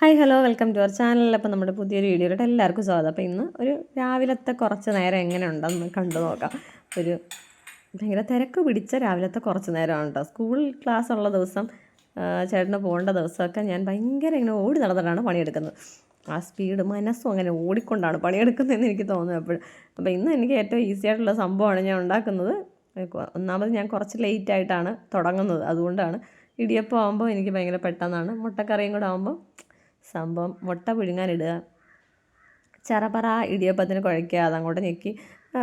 Hi hello welcome to our channel. അപ്പോൾ നമ്മുടെ പുതിയൊരു വീഡിയോയിലോട്ട് എല്ലാവർക്കും സ്വാഗതം. അപ്പോൾ ഇന്ന് ഒരു രാവിലത്തെ കുറച്ച് നേരം എങ്ങനെ ഉണ്ടെന്ന് കണ്ടു നോക്കാം. ഒരു ഭയങ്കര തിരക്ക് പിടിച്ച രാവിലത്തെ കുറച്ച് നേരമാണ് കേട്ടോ. സ്കൂൾ ക്ലാസ് ഉള്ള ദിവസം, ചേട്ടന് പോകേണ്ട ദിവസമൊക്കെ ഞാൻ ഭയങ്കര ഇങ്ങനെ ഓടി നടന്നിട്ടാണ് പണിയെടുക്കുന്നത്. ആ സ്പീഡ് മനസ്സും അങ്ങനെ ഓടിക്കൊണ്ടാണ് പണിയെടുക്കുന്നതെന്ന് എനിക്ക് തോന്നുന്നു എപ്പോഴും. അപ്പോൾ ഇന്ന് എനിക്ക് ഏറ്റവും ഈസി ആയിട്ടുള്ള സംഭവമാണ് ഞാൻ ഉണ്ടാക്കുന്നത്. ഒന്നാമത് ഞാൻ കുറച്ച് ലേറ്റായിട്ടാണ് തുടങ്ങുന്നത്, അതുകൊണ്ടാണ്. ഇടിയപ്പം ആകുമ്പോൾ എനിക്ക് ഭയങ്കര പെട്ടെന്നാണ്. മുട്ടക്കറിയും കൂടെ ആകുമ്പോൾ സംഭവം മുട്ട പുഴുങ്ങാനിടുക, ചറപറ ഇടിയപ്പത്തിന് കുഴയ്ക്കുക, അതങ്ങോട്ട് ഞെക്കി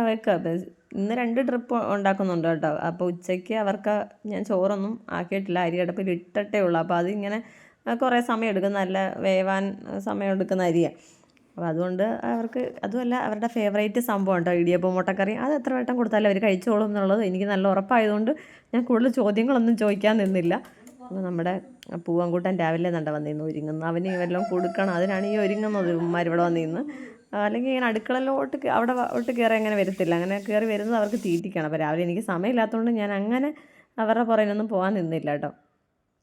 വെക്കുക. ഇന്ന് 2 ട്രിപ്പ് ഉണ്ടാക്കുന്നുണ്ട് കേട്ടോ. അപ്പോൾ ഉച്ചയ്ക്ക് അവർക്ക് ഞാൻ ചോറൊന്നും ആക്കിയിട്ടില്ല, അരിയടപ്പിൽ ഇട്ടിട്ടേ ഉള്ളൂ. അപ്പോൾ അതിങ്ങനെ കുറേ സമയം എടുക്കും, നല്ല വേവാൻ സമയം എടുക്കുന്ന അരിയാണ്. അപ്പോൾ അതുകൊണ്ട് അവർക്ക് അതുമല്ല, അവരുടെ ഫേവറേറ്റ് സംഭവം കേട്ടോ ഇടിയപ്പം മുട്ടക്കറി. അത് എത്ര വട്ടം കൊടുത്താലും അവർ കഴിച്ചോളും എന്നുള്ളത് എനിക്ക് നല്ല ഉറപ്പായതുകൊണ്ട് ഞാൻ കൂടുതൽ ചോദ്യങ്ങളൊന്നും ചോദിക്കാൻ നിന്നില്ല. അപ്പോൾ നമ്മുടെ പൂവൻകുട്ടൻ രാവിലെ വന്നിരുന്നു ഒരുങ്ങുന്നു. അവന് വല്ലതും കൊടുക്കണം, അതിനാണ് ഈ ഒരുങ്ങുന്നത്. ഉമ്മാരിവിടെ വന്നിരുന്ന് അല്ലെങ്കിൽ ഇങ്ങനെ അടുക്കളയിലോട്ട് അവിടെ കയറി അങ്ങനെ വരത്തില്ല. അങ്ങനെ കയറി വരുന്നത് അവർക്ക് തീറ്റിക്കണം. അപ്പോൾ രാവിലെ എനിക്ക് സമയമില്ലാത്തതുകൊണ്ട് ഞാൻ അങ്ങനെ അവരുടെ പുറകിനൊന്നും പോകാൻ നിന്നില്ല കേട്ടോ.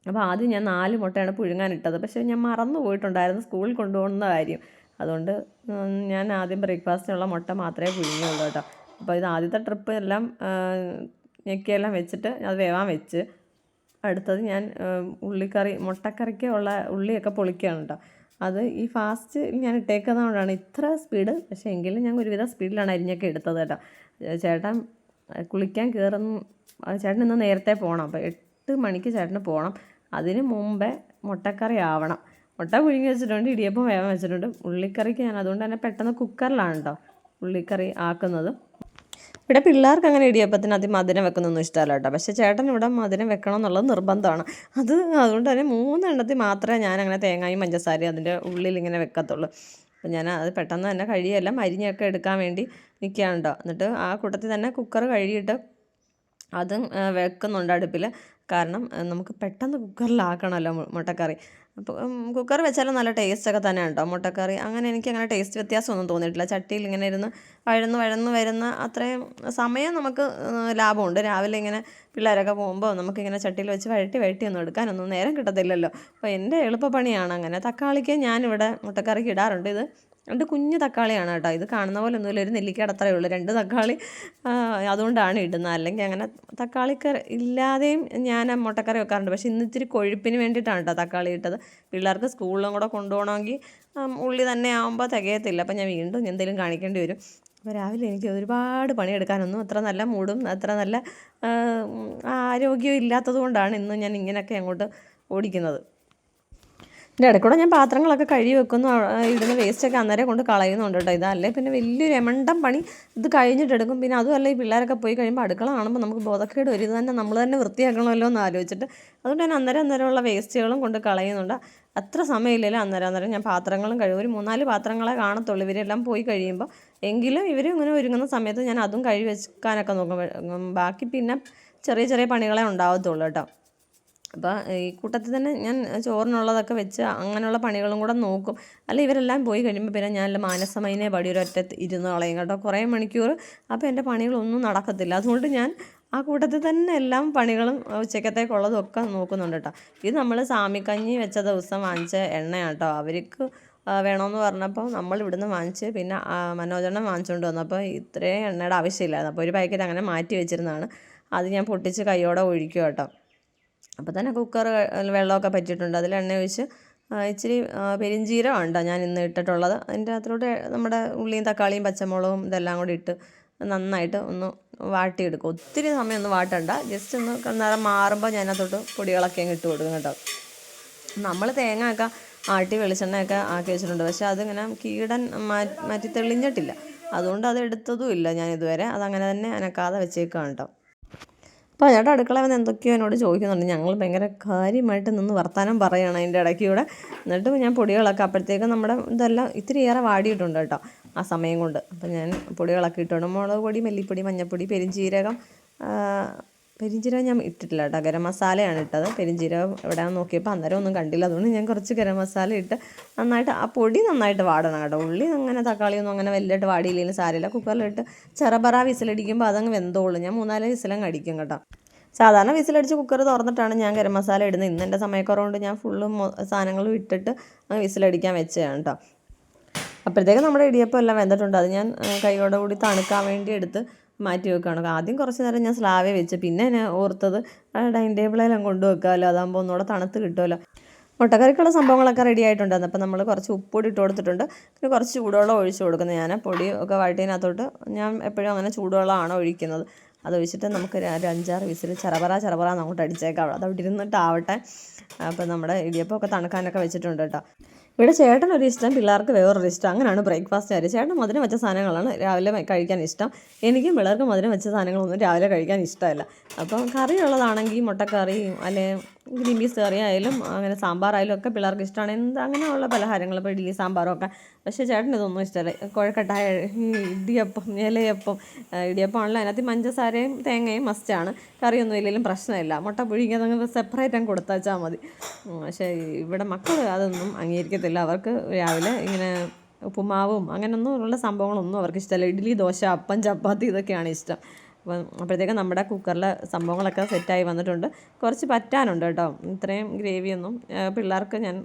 അപ്പോൾ ആദ്യം ഞാൻ 4 മുട്ടയാണ് പുഴുങ്ങാനിട്ടത്. പക്ഷേ ഞാൻ മറന്നു പോയിട്ടുണ്ടായിരുന്നു സ്കൂളിൽ കൊണ്ടുപോകുന്ന കാര്യം. അതുകൊണ്ട് ഞാൻ ആദ്യം ബ്രേക്ക്ഫാസ്റ്റിനുള്ള മുട്ട മാത്രമേ പുഴുങ്ങിയുള്ളൂ കേട്ടോ. അപ്പോൾ ഇത് ആദ്യത്തെ ട്രിപ്പ് എല്ലാം ഞെക്കിയെല്ലാം വെച്ചിട്ട് അത് വേവാൻ വെച്ച്, അടുത്തത് ഞാൻ ഉള്ളിക്കറി മുട്ടക്കറിക്ക് ഉള്ള ഉള്ളിയൊക്കെ പൊളിക്കുകയാണ് കേട്ടോ. അത് ഈ ഫാസ്റ്റ് ഞാൻ ഇട്ടേക്കുന്നതുകൊണ്ടാണ് ഇത്ര സ്പീഡ്. പക്ഷേ എങ്കിലും ഞാൻ ഒരുവിധ സ്പീഡിലാണ് അരിഞ്ഞൊക്കെ എടുത്തത് കേട്ടോ. ചേട്ടൻ കുളിക്കാൻ കയറുന്നു. ചേട്ടൻ ഇന്ന് നേരത്തെ പോകണം. അപ്പോൾ 8 മണിക്ക് ചേട്ടന് പോകണം. അതിന് മുമ്പേ മുട്ടക്കറി ആവണം. മുട്ട പുഴുങ്ങി വെച്ചിട്ടുണ്ട്, ഇടിയപ്പം വേവാൻ വെച്ചിട്ടുണ്ട്. ഉള്ളിക്കറിക്ക് ഞാൻ അതുകൊണ്ട് തന്നെ പെട്ടെന്ന് കുക്കറിലാണ് കേട്ടോ ഉള്ളിക്കറി ആക്കുന്നത്. ഇവിടെ പിള്ളേർക്ക് അങ്ങനെ ഇടിയപ്പത്തിന് അതി മധുരം വെക്കുന്നൊന്നും ഇഷ്ടമല്ല കേട്ടോ. പക്ഷേ ചേട്ടൻ ഇവിടെ മധുരം വെക്കണം എന്നുള്ളത് നിർബന്ധമാണ്. അതുകൊണ്ട് തന്നെ 3 എണ്ണത്തിൽ മാത്രമേ ഞാനങ്ങനെ തേങ്ങയും പഞ്ചസാരയും അതിൻ്റെ ഉള്ളിൽ ഇങ്ങനെ വെക്കത്തുള്ളൂ. അപ്പം ഞാൻ അത് പെട്ടെന്ന് തന്നെ കഴിയെല്ലാം അരിഞ്ഞൊക്കെ എടുക്കാൻ വേണ്ടി നിൽക്കുകയാണ് കേട്ടോ. എന്നിട്ട് ആ കൂട്ടത്തിൽ തന്നെ കുക്കർ കഴുകിയിട്ട് അതും വെക്കുന്നുണ്ട് അടുപ്പിൽ. കാരണം നമുക്ക് പെട്ടെന്ന് കുക്കറിലാക്കണമല്ലോ മുട്ടക്കറി. അപ്പോൾ കുക്കർ വെച്ചാലും നല്ല ടേസ്റ്റൊക്കെ തന്നെയാണ് കേട്ടോ മുട്ടക്കറി. അങ്ങനെ എനിക്കങ്ങനെ ടേസ്റ്റ് വ്യത്യാസമൊന്നും തോന്നിയിട്ടില്ല. ചട്ടിയിൽ ഇങ്ങനെ ഇരുന്ന് വഴന്ന് വരുന്ന അത്രയും സമയം നമുക്ക് ലാഭമുണ്ട്. രാവിലെ ഇങ്ങനെ പിള്ളേരൊക്കെ പോകുമ്പോൾ നമുക്കിങ്ങനെ ചട്ടിയിൽ വെച്ച് വഴട്ടി ഒന്നും എടുക്കാനൊന്നും നേരം കിട്ടത്തില്ലല്ലോ. അപ്പോൾ എൻ്റെ എളുപ്പപ്പണിയാണ് അങ്ങനെ. തക്കാളിക്ക് ഞാനിവിടെ മുട്ടക്കറിക്ക് ഇടാറുണ്ട്. ഇത് 2 കുഞ്ഞു തക്കാളിയാണ് കേട്ടോ. ഇത് കാണുന്ന പോലെ ഒന്നുമില്ല, ഒരു നെല്ലിക്കയുടെ അത്രയേ ഉള്ളൂ 2 തക്കാളി. അതുകൊണ്ടാണ് ഇടുന്നത്. അല്ലെങ്കിൽ അങ്ങനെ തക്കാളിക്കറി ഇല്ലാതെയും ഞാൻ മുട്ടക്കറി വെക്കാറുണ്ട്. പക്ഷേ ഇന്ന് ഇത്തിരി കൊഴുപ്പിന് വേണ്ടിയിട്ടാണ് കേട്ടോ തക്കാളി ഇട്ടത്. പിള്ളേർക്ക് സ്കൂളിലും കൂടെ കൊണ്ടുപോകണമെങ്കിൽ ഉള്ളി തന്നെ ആകുമ്പോൾ തികയത്തില്ല. അപ്പോൾ ഞാൻ വീണ്ടും എന്തെങ്കിലും കാണിക്കേണ്ടി വരും. അപ്പോൾ രാവിലെ എനിക്ക് ഒരുപാട് പണിയെടുക്കാനൊന്നും അത്ര നല്ല മൂടും അത്ര നല്ല ആരോഗ്യവും ഇല്ലാത്തത് കൊണ്ടാണ് ഇന്ന് ഞാൻ ഇങ്ങനെയൊക്കെ അങ്ങോട്ട് ഓടിക്കുന്നത്. ഇതിൻ്റെ ഇടയ്ക്കൂടെ ഞാൻ പാത്രങ്ങളൊക്കെ കഴുകി വെക്കുന്നു. ഇടുന്ന വേസ്റ്റൊക്കെ അന്നേരം കൊണ്ട് കളയുന്നുണ്ട് കേട്ടോ. ഇതല്ലേ പിന്നെ വലിയൊരു എമണ്ടം പണി ഇത് കഴിഞ്ഞിട്ടെടുക്കും. പിന്നെ അതുമല്ല ഈ പിള്ളേരൊക്കെ പോയി കഴിയുമ്പോൾ അടുക്കള കാണുമ്പോൾ നമുക്ക് ബോധക്കേട് വരും. ഇത് തന്നെ നമ്മൾ തന്നെ വൃത്തിയാക്കണമല്ലോ എന്ന് ആലോചിച്ചിട്ട് അതുകൊണ്ട് ഞാൻ അന്നേരമുള്ള വേസ്റ്റുകളും കൊണ്ട് കളയുന്നുണ്ട്. അത്ര സമയമില്ലല്ലോ അന്നേരം ഞാൻ പാത്രങ്ങളും കഴുകും. ഒരു 3-4 പാത്രങ്ങളെ കാണത്തുള്ളൂ ഇവരെല്ലാം പോയി കഴിയുമ്പോൾ. എങ്കിലും ഇവർ ഇങ്ങനെ ഒരുങ്ങുന്ന സമയത്ത് ഞാൻ അതും കഴുകി വെക്കാനൊക്കെ നോക്കും. ബാക്കി പിന്നെ ചെറിയ പണികളെ ഉണ്ടാവത്തുള്ളൂ കേട്ടോ. അപ്പോൾ ഈ കൂട്ടത്തിൽ തന്നെ ഞാൻ ചോറിനുള്ളതൊക്കെ വെച്ച് അങ്ങനെയുള്ള പണികളും കൂടെ നോക്കും. അല്ല ഇവരെല്ലാം പോയി കഴിയുമ്പോൾ പിന്നെ ഞാൻ മാനസമൈനെ പടി ഒരൊറ്റ ഇരുന്ന് കളയും കേട്ടോ കുറേ മണിക്കൂർ. അപ്പോൾ എൻ്റെ പണികളൊന്നും നടക്കത്തില്ല. അതുകൊണ്ട് ഞാൻ ആ കൂട്ടത്തിൽ തന്നെ എല്ലാം പണികളും ഉച്ചക്കത്തേക്കുള്ളതും ഒക്കെ നോക്കുന്നുണ്ട് കേട്ടോ. ഇത് നമ്മൾ സാമിക്കഞ്ഞി വെച്ച ദിവസം വാങ്ങിച്ച എണ്ണയാണ് കേട്ടോ. അവർക്ക് വേണമെന്ന് പറഞ്ഞപ്പോൾ നമ്മൾ ഇവിടുന്ന് വാങ്ങിച്ച് പിന്നെ മനോജെണ്ണം വാങ്ങിച്ചുകൊണ്ട് വന്നു. അപ്പോൾ ഇത്രയും എണ്ണയുടെ ആവശ്യമില്ലായിരുന്നു. അപ്പോൾ ഒരു പാക്കറ്റ് അങ്ങനെ മാറ്റി വെച്ചിരുന്നതാണ്. അത് ഞാൻ പൊട്ടിച്ച് കൈയോടെ ഒഴിക്കും കേട്ടോ. അപ്പോൾ തന്നെ കുക്കർ വെള്ളമൊക്കെ പറ്റിയിട്ടുണ്ട്. അതിൽ എണ്ണ ഒഴിച്ച് ഇച്ചിരി പെരിഞ്ചീരകമാണ് ഞാൻ ഇന്ന് ഇട്ടിട്ടുള്ളത്. അതിൻ്റെ അകത്തോട്ട് നമ്മുടെ ഉള്ളിയും തക്കാളിയും പച്ചമുളകും ഇതെല്ലാം കൂടി ഇട്ട് നന്നായിട്ട് ഒന്ന് വാട്ടിയെടുക്കും. ഒത്തിരി സമയം ഒന്നും വാട്ടണ്ട, ജസ്റ്റ് ഒന്ന് നിറം മാറുമ്പോൾ ഞാൻ അതിനകത്തോട്ട് പൊടികളൊക്കെ അങ്ങ് ഇട്ട് കൊടുക്കും കേട്ടോ. നമ്മൾ തേങ്ങയൊക്കെ ആട്ടി വെളിച്ചെണ്ണയൊക്കെ ആക്കി വെച്ചിട്ടുണ്ട്. പക്ഷേ അതിങ്ങനെ കീടൻ മാറ്റി തെളിഞ്ഞിട്ടില്ല. അതുകൊണ്ട് അത് എടുത്തതും ഇല്ല ഞാൻ ഇതുവരെ. അതങ്ങനെ തന്നെ അനക്കാതെ വെച്ചേക്കാണ് കേട്ടോ. അപ്പോൾ ചേട്ടാ അടുക്കള വന്ന് എന്തൊക്കെയോ എന്നോട് ചോദിക്കുന്നുണ്ട്. ഞങ്ങൾ ഭയങ്കര കാര്യമായിട്ട് നിന്ന് വർത്താനം പറയുകയാണ് അതിൻ്റെ ഇടയ്ക്കൂടെ. എന്നിട്ട് ഞാൻ പൊടികളൊക്കെ അപ്പോഴത്തേക്കും നമ്മുടെ ഇതെല്ലാം ഇത്തിരി ഏറെ വാടിയിട്ടുണ്ട് കേട്ടോ ആ സമയം കൊണ്ട്. അപ്പോൾ ഞാൻ പൊടികളൊക്കെ ഇട്ടുണ്ട്. മുളക് പൊടി, മല്ലിപ്പൊടി, മഞ്ഞൾപ്പൊടി, പെരിഞ്ചീരകം ഞാൻ ഇട്ടിട്ടില്ല കേട്ടോ. ഗരം മസാലയാണ് ഇട്ടത്. പെരിഞ്ചീരകം എവിടെയാണെന്ന് നോക്കിയപ്പോൾ അന്നേരം ഒന്നും കണ്ടില്ല. അതുകൊണ്ട് ഞാൻ കുറച്ച് ഗരം മസാല ഇട്ട് നന്നായിട്ട് ആ പൊടി നന്നായിട്ട് വാടണം കേട്ടോ. ഉള്ളി അങ്ങനെ തക്കാളിയൊന്നും അങ്ങനെ വലിയായിട്ട് വാടിയില്ലെങ്കിലും സാരമില്ല. കുക്കറിലിട്ട് ചെറബറ വിസിലടിക്കുമ്പോൾ അതങ്ങ് വെന്തോളും. ഞാൻ 3-4 വിസിലങ്ങ് അടിക്കും കേട്ടോ. സാധാരണ വിസിലടിച്ച് കുക്കർ തുറന്നിട്ടാണ് ഞാൻ ഗരം മസാല ഇടുന്നത്. ഇന്ന് എൻ്റെ സമയക്കുറവുകൊണ്ട് ഞാൻ ഫുള്ളും സാധനങ്ങളും ഇട്ടിട്ട് വിസിലടിക്കാൻ വെച്ചതാണ് കേട്ടോ. അപ്പോഴത്തേക്കും നമ്മുടെ ഇടിയപ്പം എല്ലാം വെന്തിട്ടുണ്ട്. അത് ഞാൻ കൈയോടെ കൂടി തണുക്കാൻ വേണ്ടി എടുത്ത് മാറ്റി വെക്കുകയാണ്. ആദ്യം കുറച്ച് നേരം ഞാൻ സ്ലാവേ വെച്ച്, പിന്നെ ഞാൻ ഓർത്തത് ഡൈനിങ് ടേബിളെല്ലാം കൊണ്ടുവെക്കാമല്ലോ, അതാകുമ്പോൾ ഒന്നുകൂടെ തണുത്ത് കിട്ടുമല്ലോ. മുട്ടക്കറിക്കുള്ള സംഭവങ്ങളൊക്കെ റെഡി ആയിട്ടുണ്ടായിരുന്നു. അപ്പോൾ നമ്മൾ കുറച്ച് ഉപ്പൊടി ഇട്ട് കൊടുത്തിട്ടുണ്ട്. പിന്നെ കുറച്ച് ചൂടുവെള്ളം ഒഴിച്ച് കൊടുക്കുന്നത്. ഞാൻ പൊടി ഒക്കെ വഴറ്റിനകത്തോട്ട് ഞാൻ എപ്പോഴും അങ്ങനെ ചൂടുവെള്ളമാണ് ഒഴിക്കുന്നത്. അതൊഴിച്ചിട്ട് നമുക്ക് ഒരു 5-6 വിസിൽ ചെറപറ അങ്ങോട്ട് അടിച്ചേക്കാം. അത് അവിടെ ഇരുന്നിട്ടാവട്ടെ. അപ്പോൾ നമ്മുടെ ഇടിയപ്പമൊക്കെ തണുക്കാനൊക്കെ വെച്ചിട്ടുണ്ട് കേട്ടോ. ഇവിടെ ചേട്ടനൊരു ഇഷ്ടം, പിള്ളേർക്ക് വേറൊരു ഇഷ്ടം. അങ്ങനെയാണ് ബ്രേക്ക്ഫാസ്റ്റ് ആര്. ചേട്ടൻ മധുരം വെച്ച സാധനങ്ങളാണ് രാവിലെ കഴിക്കാൻ ഇഷ്ടം. എനിക്കും പിള്ളേർക്ക് മധുരം വെച്ച സാധനങ്ങളൊന്നും രാവിലെ കഴിക്കാൻ ഇഷ്ടമല്ല. അപ്പം കറിയുള്ളതാണെങ്കിൽ മുട്ടക്കറി അല്ലെങ്കിൽ ഗ്രീൻ പീസ് കറി ആയാലും അങ്ങനെ സാമ്പാറായാലും ഒക്കെ പിള്ളേർക്ക് ഇഷ്ടമാണ്. അങ്ങനെയുള്ള പലഹാരങ്ങൾ, ഇപ്പോൾ ഇഡ്ഡലി സാമ്പാറും ഒക്കെ. പക്ഷേ ചേട്ടന് ഇതൊന്നും ഇഷ്ടമല്ല. കുഴക്കട്ടായ ഇടിയപ്പം, ഇലയപ്പം, ഇടിയപ്പമാണല്ലോ അതിനകത്ത് പഞ്ചസാരയും തേങ്ങയും മസ്റ്റാണ്. കറിയൊന്നും ഇല്ലെങ്കിലും പ്രശ്നമില്ല. മുട്ട പുഴുങ്ങിയത് അങ്ങനെ സെപ്പറേറ്റ് അങ്ങ് കൊടുത്താച്ചാൽ മതി. പക്ഷേ ഇവിടെ മക്കൾ അതൊന്നും അംഗീകരിക്കത്തില്ല. അവർക്ക് രാവിലെ ഇങ്ങനെ ഉപ്പുമാവും അങ്ങനെയൊന്നും ഉള്ള സംഭവങ്ങളൊന്നും അവർക്ക് ഇഷ്ടമല്ല. ഇഡ്ഡലി, ദോശ, അപ്പം, ചപ്പാത്തി ഇതൊക്കെയാണ് ഇഷ്ടം. അപ്പോഴത്തേക്കും നമ്മുടെ കുക്കറിൽ സംഭവങ്ങളൊക്കെ സെറ്റായി വന്നിട്ടുണ്ട്. കുറച്ച് പറ്റാനുണ്ട് കേട്ടോ. ഇത്രയും ഗ്രേവിയൊന്നും പിള്ളേർക്ക് ഞാൻ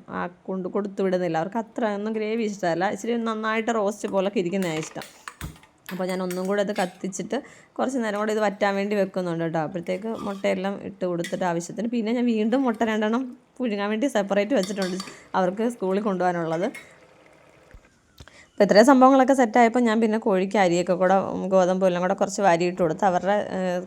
കൊടുത്തു വിടുന്നില്ല. അവർക്ക് അത്ര ഒന്നും ഗ്രേവി ഇഷ്ടമല്ല. ഇച്ചിരി നന്നായിട്ട് റോസ്റ്റ് പോലൊക്കെ ഇരിക്കുന്നതാണ് ഇഷ്ടം. അപ്പോൾ ഞാൻ ഒന്നും കൂടെ ഇത് കത്തിച്ചിട്ട് കുറച്ച് നേരം കൂടെ ഇത് വറ്റാൻ വേണ്ടി വെക്കുന്നുണ്ട് കേട്ടോ. അപ്പോഴത്തേക്ക് മുട്ടയെല്ലാം ഇട്ട് കൊടുത്തിട്ട് ആവശ്യത്തിന്, പിന്നെ ഞാൻ വീണ്ടും മുട്ട 2 പുഴുങ്ങാൻ വേണ്ടി സെപ്പറേറ്റ് വെച്ചിട്ടുണ്ട് അവർക്ക് സ്കൂളിൽ കൊണ്ടുപോകാനുള്ളത്. അപ്പോൾ ഇത്രയും സംഭവങ്ങളൊക്കെ സെറ്റായപ്പോൾ ഞാൻ പിന്നെ കോഴിക്ക് അരിയൊക്കെ കൂടെ ഗോതമ്പ് എല്ലാം കൂടെ കുറച്ച് വാരിയിട്ട് കൊടുത്ത് അവരുടെ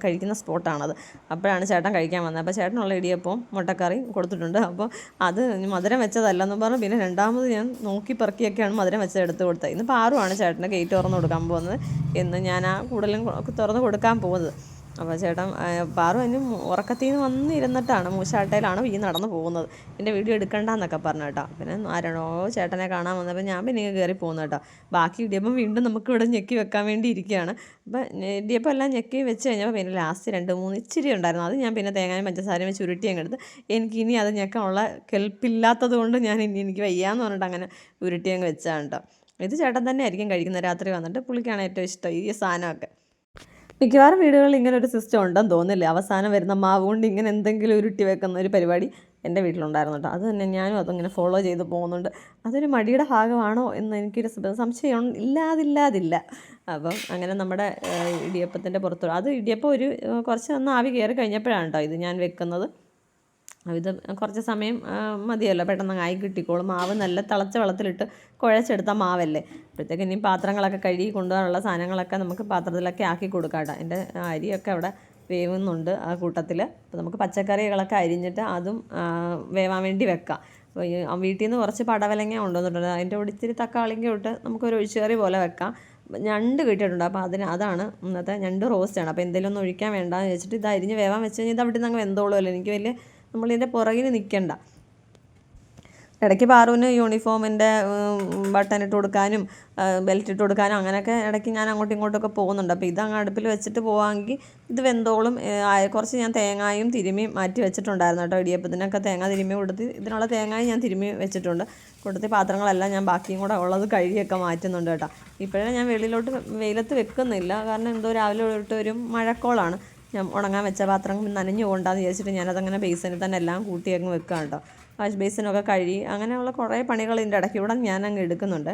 കഴിക്കുന്ന സ്പോട്ടാണത്. അപ്പോഴാണ് ചേട്ടൻ കഴിക്കാൻ വന്നത്. അപ്പോൾ ചേട്ടനുള്ള ഇടിയപ്പവും മുട്ടക്കറിയും കൊടുത്തിട്ടുണ്ട്. അപ്പോൾ അത് മധുരം വെച്ചതല്ലെന്ന് പറഞ്ഞ് പിന്നെ രണ്ടാമത് ഞാൻ നോക്കി പെറുക്കിയൊക്കെയാണ് മധുരം വെച്ചത് എടുത്ത് കൊടുത്തത്. ഇന്ന് പാറുവാണ് ചേട്ടൻ്റെ ഗേറ്റ് തുറന്ന് കൊടുക്കാൻ പോകുന്നത്. എന്ന് ഞാൻ ആ കൂടുതലും തുറന്ന് കൊടുക്കാൻ പോകുന്നത്. അപ്പോൾ ചേട്ടൻ പാറു അതിന് ഉറക്കത്തിൽ നിന്ന് വന്നിരുന്നിട്ടാണ് മൂശാട്ടയിലാണ് ഈ നടന്നു പോകുന്നത്. എൻ്റെ വീഡിയോ എടുക്കണ്ടെന്നൊക്കെ പറഞ്ഞു കേട്ടോ. പിന്നെ ആരാണോ ചേട്ടനെ കാണാൻ വന്നപ്പോൾ ഞാൻ പിന്നെ കയറി പോകുന്നു കേട്ടോ. ബാക്കി ഇടിയപ്പം വീണ്ടും നമുക്ക് ഇവിടെ ഞെക്കി വെക്കാൻ വേണ്ടി ഇരിക്കുകയാണ്. അപ്പം ഇടിയപ്പം എല്ലാം ഞെക്കി വെച്ച് കഴിഞ്ഞപ്പോൾ പിന്നെ ലാസ്റ്റ് 2-3 ഇച്ചിരി ഉണ്ടായിരുന്നു. അത് ഞാൻ പിന്നെ തേങ്ങയും പഞ്ചസാരയും വെച്ച് ഉരുട്ടി അങ്ങ് എടുത്ത്, എനിക്കിനി അത് ഞെക്കാനുള്ള കെൽപ്പില്ലാത്തത് കൊണ്ട് എനിക്ക് വയ്യാന്ന് പറഞ്ഞിട്ട് അങ്ങനെ ഉരുട്ടി അങ്ങ് വെച്ചാണ് കേട്ടോ. ഇത് ചേട്ടൻ തന്നെ ആയിരിക്കും കഴിക്കുന്നത് രാത്രി വന്നിട്ട്. പുള്ളിക്കാണ് ഏറ്റവും ഇഷ്ടം ഈ സാധനമൊക്കെ. മിക്കവാറും വീടുകളിൽ ഇങ്ങനെ ഒരു സിസ്റ്റം ഉണ്ടെന്ന് തോന്നില്ല. അവസാനം വരുന്ന മാവ് കൊണ്ട് ഇങ്ങനെ എന്തെങ്കിലും ഉരുട്ടി വെക്കുന്ന ഒരു പരിപാടി എൻ്റെ വീട്ടിലുണ്ടായിരുന്നു കേട്ടോ. അത് തന്നെ ഞാനും അതിങ്ങനെ ഫോളോ ചെയ്ത് പോകുന്നുണ്ട്. അതൊരു മടിയുടെ ഭാഗമാണോ എന്ന് എനിക്കൊരു സംശയം ഇല്ലാതില്ല. അപ്പം അങ്ങനെ നമ്മുടെ ഇടിയപ്പത്തിൻ്റെ പുറത്ത് അത് ഇടിയപ്പം കുറച്ച് ആവി കയറി കഴിഞ്ഞപ്പോഴാണ് കേട്ടോ ഇത് ഞാൻ വെക്കുന്നത്. ഇത് കുറച്ച് സമയം മതിയല്ലോ, പെട്ടെന്ന് ആയി കിട്ടിക്കോളും. മാവ് നല്ല തിളച്ച വെള്ളത്തിലിട്ട് കുഴച്ചെടുത്ത മാവല്ലേ. അപ്പോഴത്തേക്ക് ഇനി പാത്രങ്ങളൊക്കെ കഴുകി കൊണ്ടുപോകാനുള്ള സാധനങ്ങളൊക്കെ നമുക്ക് പാത്രത്തിലൊക്കെ ആക്കി കൊടുക്കാം കേട്ടോ. എൻ്റെ അരിയൊക്കെ അവിടെ വേവുന്നുണ്ട് ആ കൂട്ടത്തിൽ. അപ്പോൾ നമുക്ക് പച്ചക്കറികളൊക്കെ അരിഞ്ഞിട്ട് അതും വേവാൻ വേണ്ടി വെക്കാം. അപ്പോൾ വീട്ടിൽ നിന്ന് കുറച്ച് പടവലങ്ങ കൊണ്ടുവന്നിട്ടുണ്ട്. അതിൻ്റെ കൂടെ ഇത്തിരി തക്കാളിക്ക് ഇട്ട് നമുക്കൊരു ഒഴിച്ചുകറി പോലെ വെക്കാം. ഞണ്ട് കിട്ടിയിട്ടുണ്ട്. അപ്പോൾ അതാണ് ഇന്നത്തെ ഞണ്ട് റോസ്റ്റാണ്. അപ്പോൾ എന്തെങ്കിലും ഒന്നും ഒഴിക്കാൻ വേണ്ടാന്ന് വെച്ചിട്ട് ഇത് അരിഞ്ഞ് വേവാൻ വെച്ച് കഴിഞ്ഞാൽ ഇത് അവിടെ നിന്ന് അങ്ങ് വെന്തോളുമല്ലോ. എനിക്ക് വലിയ നമ്മളിതിൻ്റെ പുറകിന് നിൽക്കണ്ട. ഇടയ്ക്ക് പാറുവിന് യൂണിഫോമിൻ്റെ ബട്ടൺ ഇട്ട് കൊടുക്കാനും ബെൽറ്റ് ഇട്ട് കൊടുക്കാനും അങ്ങനെയൊക്കെ ഇടയ്ക്ക് ഞാൻ അങ്ങോട്ടും ഇങ്ങോട്ടൊക്കെ പോകുന്നുണ്ട്. അപ്പോൾ ഇതങ്ങ് അടുപ്പിൽ വെച്ചിട്ട് പോകാമെങ്കിൽ ഇത് വെന്തോളും. കുറച്ച് ഞാൻ തേങ്ങായും തിരുമ്മി മാറ്റി വെച്ചിട്ടുണ്ടായിരുന്നു കേട്ടോ. ഇടിയപ്പത്തിനൊക്കെ തേങ്ങ തിരുമ്മി കൊടുത്ത് ഇതിനുള്ള തേങ്ങയും ഞാൻ തിരുമ്മി വെച്ചിട്ടുണ്ട്. കൊടുത്ത് പാത്രങ്ങളെല്ലാം ഞാൻ ബാക്കിയും കൂടെ ഉള്ളത് കഴുകിയൊക്കെ മാറ്റുന്നുണ്ട് കേട്ടോ. ഇപ്പോഴേ ഞാൻ വെയിലത്ത് വെക്കുന്നില്ല. കാരണം എന്തോ രാവിലെ തൊട്ട് ഒരു മഴക്കോളാണ്. ഞാൻ ഉണങ്ങാൻ വെച്ച പാത്രം നനഞ്ഞു പോകണ്ടെന്ന് വിചാരിച്ചിട്ട് ഞാനതങ്ങനെ ബേസിനിൽ തന്നെ എല്ലാം കൂട്ടി അങ്ങ് വെക്കാം കേട്ടോ. വാഷ് ബേസിനൊക്കെ കഴുകി അങ്ങനെയുള്ള കുറേ പണികൾ ഇതിൻ്റെ ഇടയ്ക്ക് ഇവിടെ ഞാനങ്ങ് എടുക്കുന്നുണ്ട്.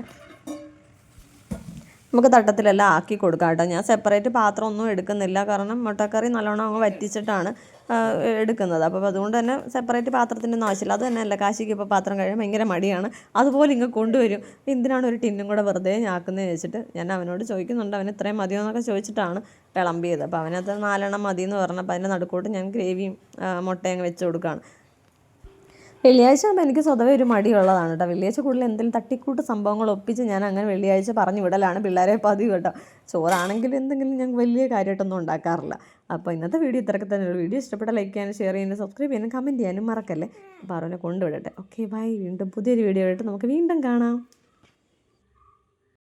നമുക്ക് തട്ടത്തിലെല്ലാം ആക്കി കൊടുക്കാം കേട്ടോ. ഞാൻ സെപ്പറേറ്റ് പാത്രം ഒന്നും എടുക്കുന്നില്ല. കാരണം മുട്ടക്കറി നല്ലോണം അങ്ങ് വറ്റിച്ചിട്ടാണ് എടുക്കുന്നത്. അപ്പോൾ അതുകൊണ്ട് തന്നെ സെപ്പറേറ്റ് പാത്രത്തിൻ്റെ ഒന്നും ആവശ്യമില്ല. അത് തന്നെയല്ല കാശിക്ക് ഇപ്പോൾ പാത്രം കഴിയാൻ ഭയങ്കര മടിയാണ്. അതുപോലെ ഇങ്ങ് കൊണ്ടുവരും. എന്തിനാണ് ഒരു ടിന്നും കൂടെ വെറുതെ ഞാക്കുന്നതെന്ന് വെച്ചിട്ട് ഞാൻ അവനോട് ചോദിക്കുന്നുണ്ട്. അവന് ഇത്രയും മതിയോ എന്നൊക്കെ ചോദിച്ചിട്ടാണ് വിളമ്പിയത്. അപ്പോൾ അവനത് 4 എണ്ണം മതി എന്ന് പറഞ്ഞപ്പോൾ അതിൻ്റെ നടുക്കോട്ട് ഞാൻ ഗ്രേവിയും മുട്ടയും വെച്ച് കൊടുക്കുകയാണ്. വെള്ളിയാഴ്ച ആകുമ്പോൾ എനിക്ക് സ്വതവേ ഒരു മടിയുള്ളതാണ് കേട്ടോ. വെള്ളിയാഴ്ച കൂടുതൽ എന്തെങ്കിലും തട്ടിക്കൂട്ട് സംഭവങ്ങൾ ഒപ്പിച്ച് ഞാൻ അങ്ങനെ വെള്ളിയാഴ്ച പറഞ്ഞു വിടലാണ് പിള്ളേരെ പതിവ് കേട്ടോ. ചോറാണെങ്കിലും എന്തെങ്കിലും ഞാൻ വലിയ കാര്യമായിട്ടൊന്നും ഉണ്ടാക്കാറില്ല. അപ്പോൾ ഇന്നത്തെ വീഡിയോ ഇത്രയൊക്കെ തന്നെ. വീഡിയോ ഇഷ്ടപ്പെട്ട ലൈക്ക് ചെയ്യാനും ഷെയർ ചെയ്യാനും സബ്സ്ക്രൈബ് ചെയ്യാനും കമൻറ്റ് ചെയ്യാനും മറക്കല്ലേ. അപ്പോൾ അവനെ കൊണ്ടുവിടട്ടെ. Okay bye. വീണ്ടും പുതിയൊരു വീഡിയോ ആയിട്ട് നമുക്ക് വീണ്ടും കാണാം.